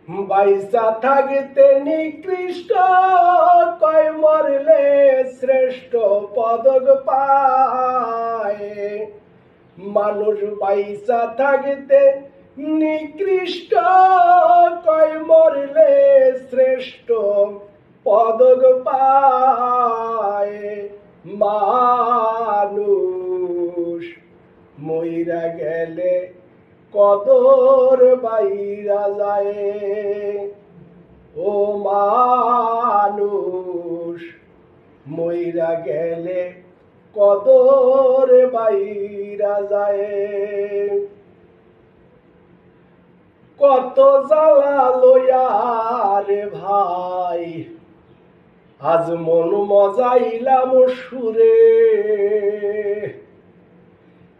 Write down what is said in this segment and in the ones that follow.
বাইসা থাকিতে নিকৃষ্ট কয় মরলে শ্রেষ্ঠ পদক পায়। মানুষ বাইসা থাকিতে নিকৃষ্ট কয় মরলে শ্রেষ্ঠ পদক পায়। মানুষ মইরা গেলে কদর বাইরা যায়। ও মানুষ মইরা গেলে কদর বাইরা যায়। কত জ্বালা লইয়া রে ভাই আজ মন মজাইলাম সুরে।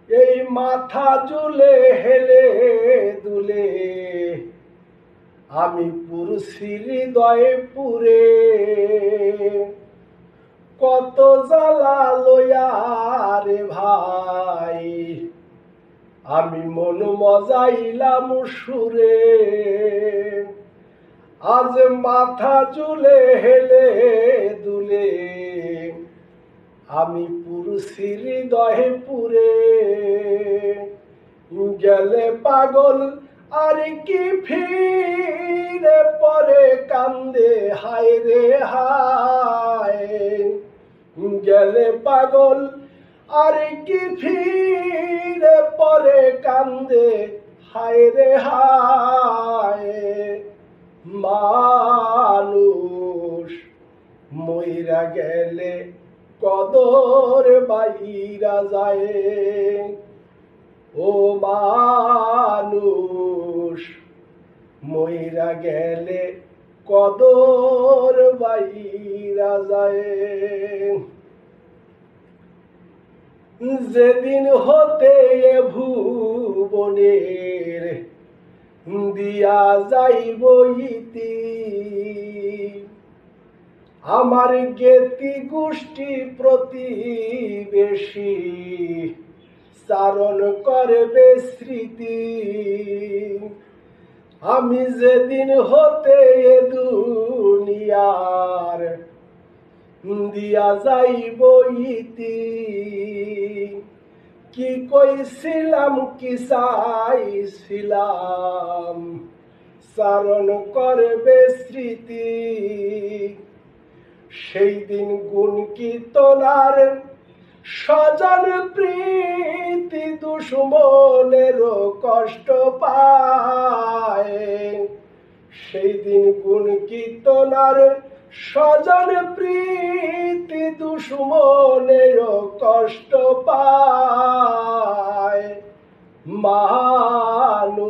এই মাথা জুলে হেলে দুলে আমি পুরুষি হৃদয়ে পুরে। কত জ্বালা লইয়া রে ভাই আমি মন মজাইলাম সুরে। আজ মাথা জুলে হেলে দুলে আমি পুরুষি হৃদয়ে পুরে। গেলে পাগল আর কি ফিরে পরে কান্দে হায় রে হায়। গেলে পাগল আর কি ফিরে পরে কান্দে হায় রে হায়। মানুষ মইরা গেলে কদর বাইরা যায়। ও মানুষ মইরা গেলে কদর বাইরা যায়। যেদিন হতে এ ভুবনের দিয়া যাইব ইতি, আমার জ্ঞাতি গোষ্ঠী প্রতিবেশী চারণ করবে স্মৃতি। আমি যেদিন হতে এ দুনিয়ার দিয়া যাইব ইতি, কি কইছিলাম কি চাইছিলাম চারণ করবে স্মৃতি। সেই দিন গুণ কীর্তনার স্বজন প্রীতি দুশ্মনেরও কষ্ট পায়। সেই দিন গুণ কীর্তনার স্বজন প্রীতি দুশ্মনেরও কষ্ট পায়। মানুষ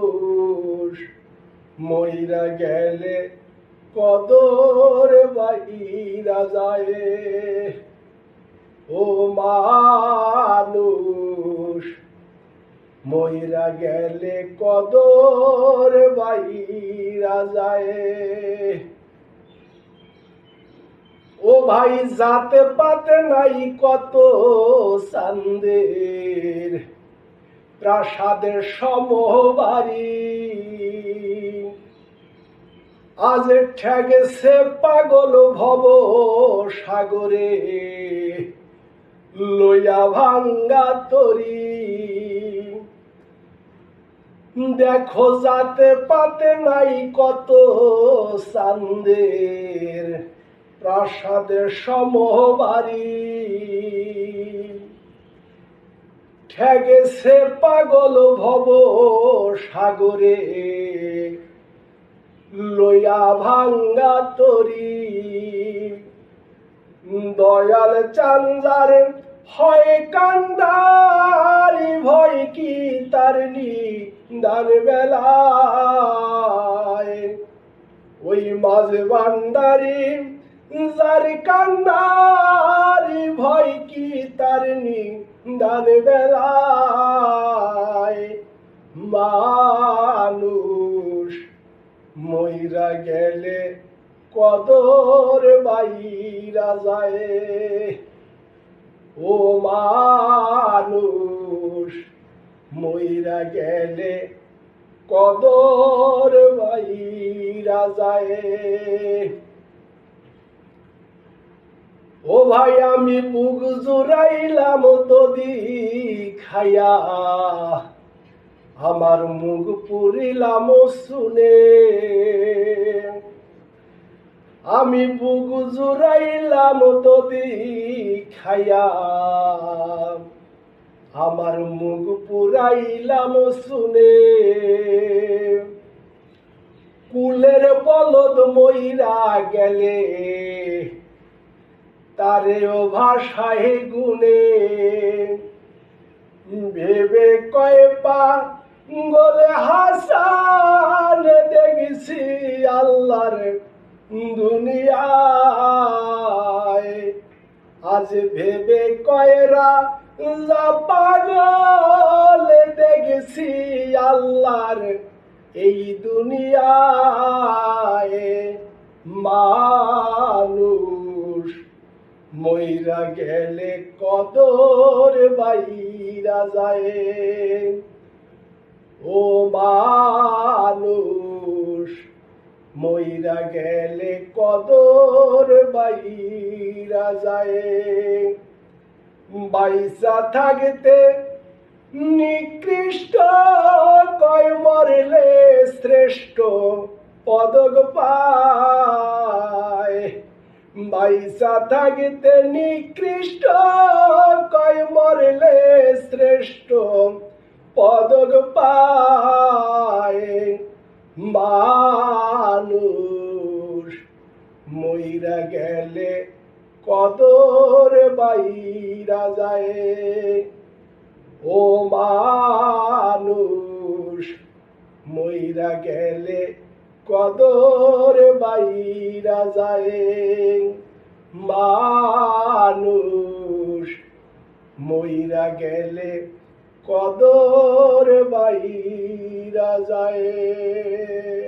মইরা গেলে কদর বাইরা যায়। ও মানুষ মইরা গেলে কদর বাইরা যায়। ও ভাই জাতে পাতে নাই কত চান্দের প্রাসাদের সমবাড়ি। আজ ঠেগেছে পাগল ভব সাগরে লইয়া ভাঙ্গা তরি। দেখো জাতে পাতে নাই কত চান্দের প্রাসাদের সমবাড়ি। ঠেগেছে পাগল ভব সাগরে লইয়া ভাঙ্গা তরি। দয়াল চান্দার হয় কান্দারি ভয় কি তার নিদান বেলায়। ওই মাঝে ভান্ডারি যার কান্দারি ভয় কি তার নিদান বেলায়। মানুষ মইরা গেলে কদর বাইরা যায়। ও মানুষ মইরা গেলে কদর বাইরা বাইরা যায়। ও ভাই আমি বুক জুড়াইলাম দদি খাইয়া, আমার মুখ পুরিলাম শুনে। আমি বুক জুড়াইলাম দদি খাইয়া, আমার মুখ পুরাইলাম শুনে। কুলের বলদ মইরা গেলে, তারেও ভাষায় গুনে। ভেবে কয় পাগল হাসান দেখছি আল্লাহর দুনিয়ায়। আজ ভেবে কয়রা পাগল দেখছি আল্লাহর এই দুনিয়ায়। মানুষ মইরা গেলে কদর বাইরা যায়। ও মানুষ মইরা গেলে কদর বাইরা যায়। বাইসা থাকতে নিকৃষ্ট, কয় মরলে শ্রেষ্ঠ পদক পায়। বাইসা থাকতে নিকৃষ্ট, কয় মরলে শ্রেষ্ঠ পদক পায়। মানুষ মইরা গেলে কদর বাইরা যায়। ও মানুষ মইরা গেলে কদর বাইরা যায়। মানুষ মইরা গেলে কদর বাইরা যায়।